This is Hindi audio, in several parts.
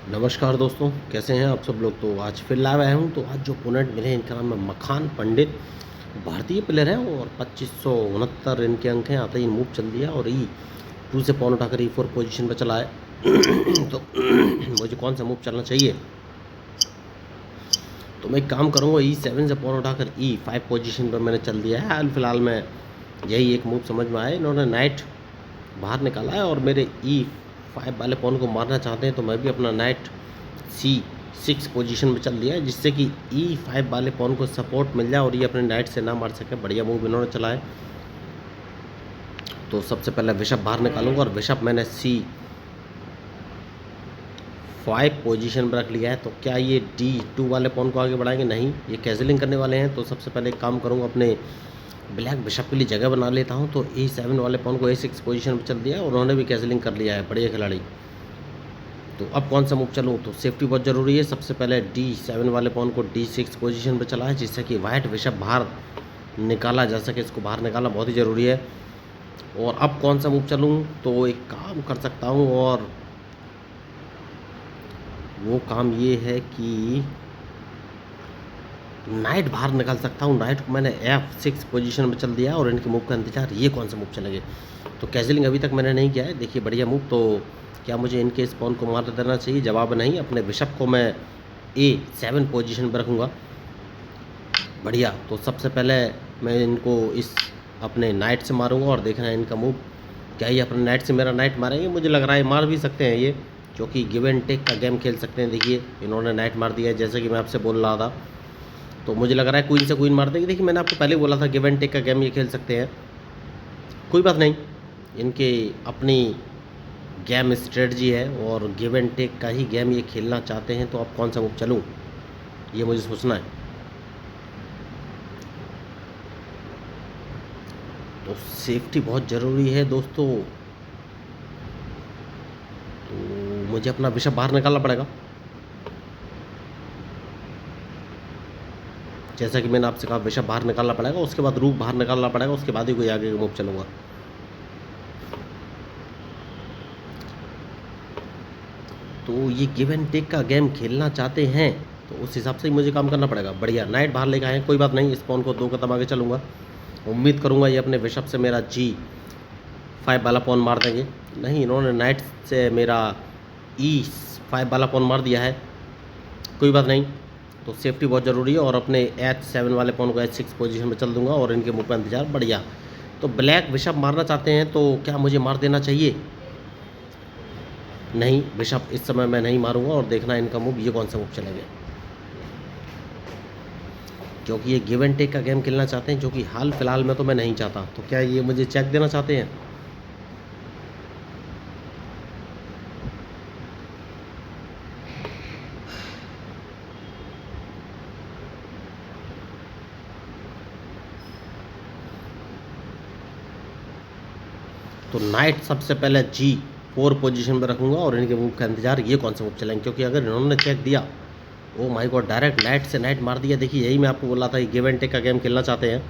नमस्कार दोस्तों, कैसे हैं आप सब लोग। तो आज फिर लाइव आया हूं। तो आज जो ओपोनेंट मिले हैं इनका नाम है मखान पंडित। भारतीय प्लेयर हैं और 2569 इनके अंक हैं। आते ही मूव चल दिया और E2 से पॉन उठाकर E4 पोजीशन पर चला है। तो मुझे कौन सा मूव चलना चाहिए, तो मैं एक काम करूँगा। E7 से पॉन उठाकर E5 पोजीशन पर मैंने चल दिया है। हाल फिलहाल में यही एक मूव समझ में आया। इन्होंने नाइट बाहर निकाला है और मेरे E5 वाले पॉन को मारना चाहते हैं, तो मैं भी अपना नाइट C6 पोजीशन में चल दिया है, जिससे कि E5 वाले पॉन को सपोर्ट मिल जाए और ये अपने नाइट से ना मार सके। बढ़िया मूव इन्होंने चला है। तो सबसे पहले बिशप बाहर निकालूंगा और बिशप मैंने C5 पोजीशन पर रख लिया है। तो क्या ये D2 वाले पॉन को आगे बढ़ाएंगे? नहीं, ये कैजलिंग करने वाले हैं। तो सबसे पहले एक काम करूँगा, अपने ब्लैक बिशप के लिए जगह बना लेता हूं। तो E7 वाले पॉन को A6 पोजीशन पर चल दिया और उन्होंने भी कैंसलिंग कर लिया है। बढ़िया खिलाड़ी। तो अब कौन सा मूव चलूं, तो सेफ्टी बहुत ज़रूरी है। सबसे पहले D7 वाले पॉन को D6 पोजीशन पर चला है, जिससे कि वाइट बिशप बाहर निकाला जा सके। इसको बाहर निकालना बहुत ही ज़रूरी है। और अब कौन सा मूव चलूँ, तो एक काम कर सकता हूँ और वो काम ये है कि नाइट बाहर निकाल सकता हूँ। नाइट को मैंने F6 पोजीशन में चल दिया और इनके मूव का इंतजार। ये कौन सा मूव चलेंगे, तो कैजलिंग अभी तक मैंने नहीं किया है। देखिए बढ़िया मूव। तो क्या मुझे इनके इस पॉन को मार देना चाहिए? जवाब नहीं। अपने बिशप को मैं A7 पोजीशन पर रखूँगा। बढ़िया। तो सबसे पहले मैं इनको इस अपने नाइट से मारूंगा और देखना है इनका मूव। क्या ये अपने नाइट से मेरा नाइट मारेंगे? मुझे लग रहा है मार भी सकते हैं ये, क्योंकि गिव एंड टेक का गेम खेल सकते हैं। देखिए इन्होंने नाइट मार दिया है, जैसे कि मैं आपसे बोल रहा था। तो मुझे लग रहा है क्वीन से क्वीन मार देंगे। देखिए मैंने आपको पहले बोला था गिव एंड टेक का गेम ये खेल सकते हैं। कोई बात नहीं, इनके अपनी गेम स्ट्रेटजी है और गिव एंड टेक का ही गेम ये खेलना चाहते हैं। तो अब कौन सा मूव चलूँ, ये मुझे सोचना है। तो सेफ्टी बहुत ज़रूरी है दोस्तों। तो मुझे अपना बिशप बाहर निकालना पड़ेगा, जैसा कि मैंने आपसे कहा बिशप बाहर निकालना पड़ेगा। उसके बाद रूक बाहर निकालना पड़ेगा, उसके बाद ही कोई आगे का मूव चलूँगा। तो ये गिव एंड टेक का गेम खेलना चाहते हैं, तो उस हिसाब से ही मुझे काम करना पड़ेगा। बढ़िया, नाइट बाहर लेकर आए। कोई बात नहीं, इस पॉन को 2 कदम आगे चलूँगा। उम्मीद करूँगा ये अपने बिशप से मेरा G5 वाला पॉन मार देंगे। नहीं, इन्होंने नाइट से मेरा E5 वाला पॉन मार दिया है। कोई बात नहीं। तो सेफ्टी बहुत ज़रूरी है और अपने H7 वाले पॉन को H6 पोजीशन में चल दूंगा और इनके मूव का इंतजार। बढ़िया। तो ब्लैक बिशप मारना चाहते हैं, तो क्या मुझे मार देना चाहिए? नहीं, बिशप इस समय मैं नहीं मारूंगा और देखना इनका मूव। ये कौन सा मूव चलेंगे, क्योंकि ये गिव एंड टेक का गेम खेलना चाहते हैं, जो कि हाल फिलहाल में तो मैं नहीं चाहता। तो क्या ये मुझे चेक देना चाहते हैं? तो नाइट सबसे पहले G4 पोजीशन में रखूंगा और इनके मूव का इंतजार। ये कौन सा मूव चलेंगे, क्योंकि अगर इन्होंने चेक दिया, oh my God, direct night से नाइट मार दिया। देखिए यही मैं आपको बोला था, ये गिव एंड टेक का गेम खेलना चाहते हैं।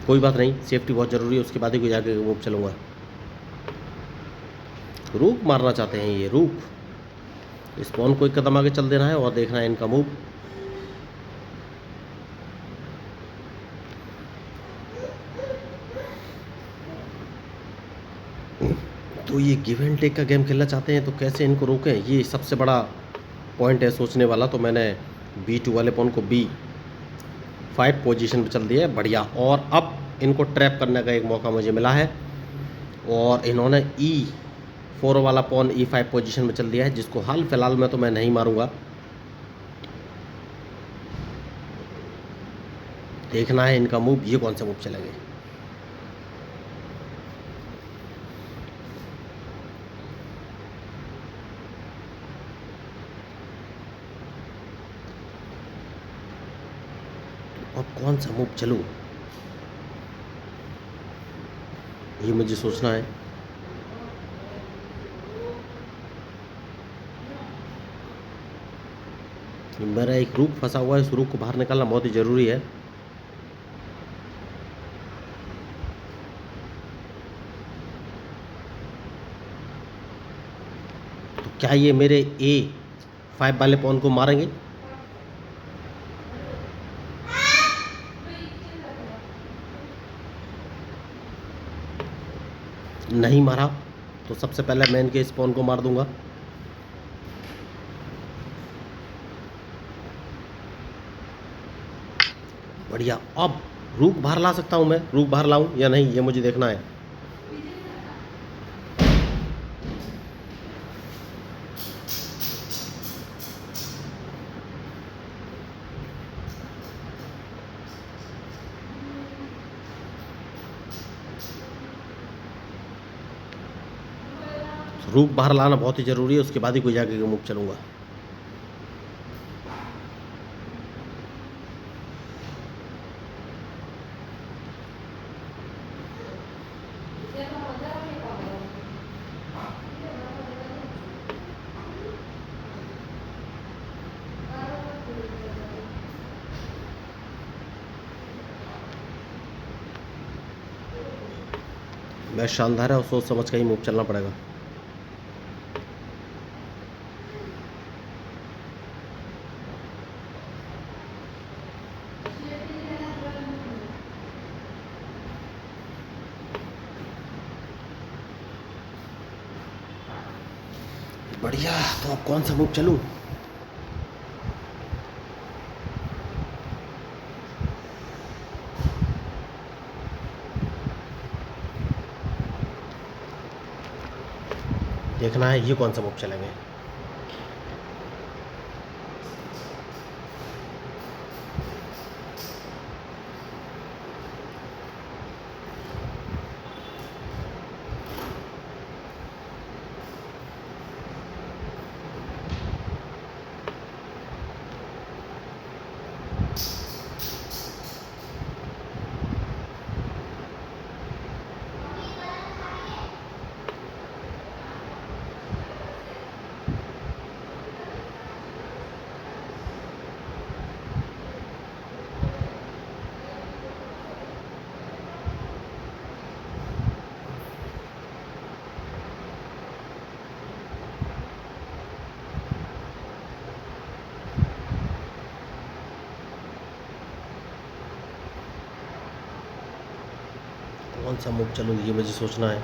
कोई बात नहीं, सेफ्टी बहुत ज़रूरी है, उसके बाद ही कोई आगे मूव चलूँगा। रूक मारना चाहते हैं ये, रूक। इस पॉन को एक कदम आगे चल देना है और देखना है इनका मूव। तो ये गिव एंड टेक का गेम खेलना चाहते हैं, तो कैसे इनको रोकें, ये सबसे बड़ा पॉइंट है सोचने वाला। तो मैंने B2 वाले पॉन को B5 पोजीशन पर चल दिया है। बढ़िया। और अब इनको ट्रैप करने का एक मौका मुझे मिला है और इन्होंने E4 वाला पॉन E5 पोजीशन में चल दिया है, जिसको हाल फिलहाल में तो मैं नहीं मारूंगा। देखना है इनका मूव। ये कौन सा मूव चलेंगे। अब कौन सा मूव चलूं, ये मुझे सोचना है। मेरा एक रूक फंसा हुआ है, इस रूक को बाहर निकालना बहुत ही ज़रूरी है। तो क्या ये मेरे A5 वाले पॉन को मारेंगे? नहीं मारा, तो सबसे पहले मैं इनके इस पॉन को मार दूंगा। बढ़िया। अब रूक बाहर ला सकता हूं मैं? रूक बाहर लाऊं या नहीं, ये मुझे देखना है। रूक बाहर लाना बहुत ही ज़रूरी है, उसके बाद ही कोई जाके मूव चलूँगा। मैच शानदार है और सोच समझ कर ही मूव चलना पड़ेगा। बढ़िया, तो अब कौन सा मूव चलूं? देखना है ये कौन सा मूव चलेंगे। कौन सा मूव चलूँ ये मुझे सोचना है।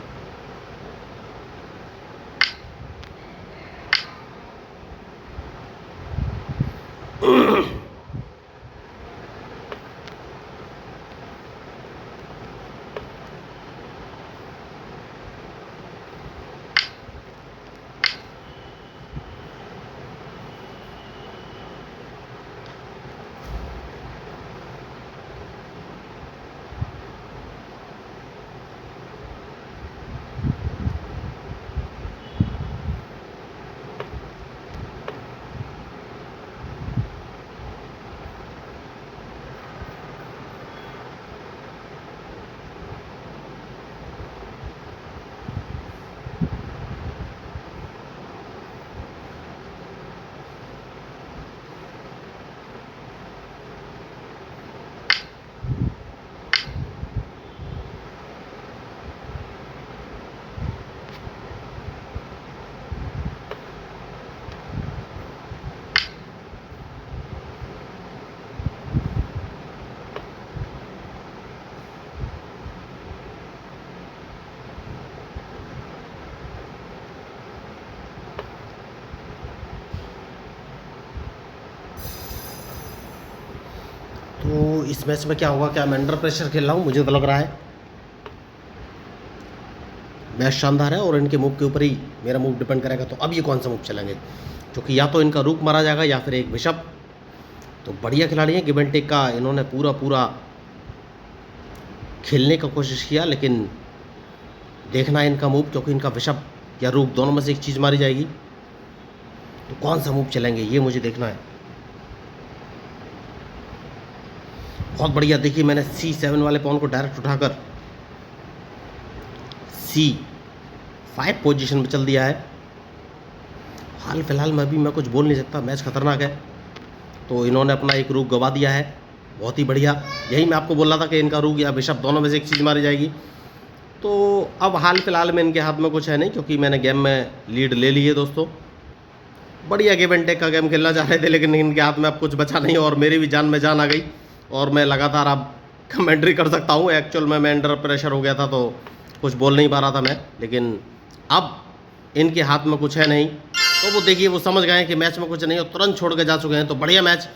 तो इस मैच में क्या होगा, क्या मैं अंडर प्रेशर खेल रहा हूँ? मुझे तो लग रहा है मैच शानदार है और इनके मूव के ऊपर ही मेरा मूव डिपेंड करेगा। तो अब ये कौन सा मूव चलेंगे, क्योंकि या तो इनका रूक मारा जाएगा या फिर एक बिशप। तो बढ़िया खिलाड़ी हैं, गिव एंड टेक का इन्होंने पूरा खेलने का कोशिश किया, लेकिन देखना है इनका मूव, क्योंकि इनका बिशप या रूक दोनों में से एक चीज़ मारी जाएगी। तो कौन सा मूव चलेंगे ये मुझे देखना है। बहुत बढ़िया, देखिए मैंने C7 वाले पॉन को डायरेक्ट उठाकर C5 पोजीशन में चल दिया है। हाल फिलहाल में अभी मैं कुछ बोल नहीं सकता, मैच खतरनाक है। तो इन्होंने अपना एक रूक गवा दिया है, बहुत ही बढ़िया। यही मैं आपको बोल रहा था कि इनका रूक या बिशप दोनों में से एक चीज़ मारी जाएगी। तो अब हाल फिलहाल में इनके हाथ में कुछ है नहीं, क्योंकि मैंने गेम में लीड ले ली है दोस्तों। बढ़िया गिव एंड टेक का गेम खेलना चाह रहे थे, लेकिन इनके हाथ में अब कुछ बचा नहीं और मेरी भी जान में जान आ गई और मैं लगातार अब कमेंट्री कर सकता हूँ। एक्चुअल में मैं अंडर प्रेशर हो गया था तो कुछ बोल नहीं पा रहा था मैं, लेकिन अब इनके हाथ में कुछ है नहीं। तो वो देखिए वो समझ गए कि मैच में कुछ नहीं और तुरंत छोड़ के जा चुके हैं। तो बढ़िया मैच,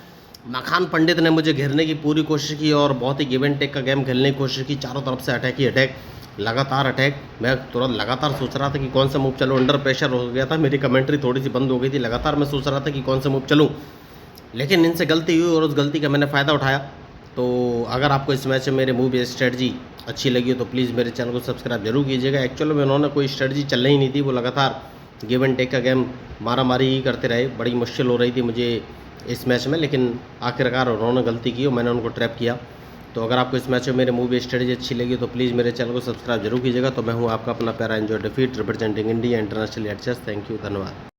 मखान पंडित ने मुझे घेरने की पूरी कोशिश की और बहुत ही गिव एंड टेक का गेम खेलने की कोशिश की, चारों तरफ से अटैक ही अटैक, लगातार अटैक। मैं तुरंत लगातार सोच रहा था कि कौन सा मूव चलो, अंडर प्रेशर हो गया था, मेरी कमेंट्री थोड़ी सी बंद हो गई थी, लगातार मैं सोच रहा था कि कौन सा मूव चलूँ, लेकिन इनसे गलती हुई और उस गलती का मैंने फ़ायदा उठाया। तो अगर आपको इस मैच में मेरे मूव या स्ट्रेटजी अच्छी लगी हो तो प्लीज़ मेरे चैनल को सब्सक्राइब जरूर कीजिएगा। एक्चुअल में उन्होंने कोई स्ट्रेटजी चलनी ही नहीं थी, वो लगातार गिव एंड टेक का गेम मारा मारी ही करते रहे। बड़ी मुश्किल हो रही थी मुझे इस मैच में, लेकिन आखिरकार उन्होंने गलती की और मैंने उनको ट्रैप किया। तो अगर आपको इस मैच में मेरे मूवी स्ट्रेटजी अच्छी लगी तो प्लीज़ मेरे चैनल को सब्सक्राइब जरूर कीजिएगा। तो मैं हूँ आपका अपना प्यारा एंजॉय डिफीट representing India international at chess. Thank you, धन्यवाद।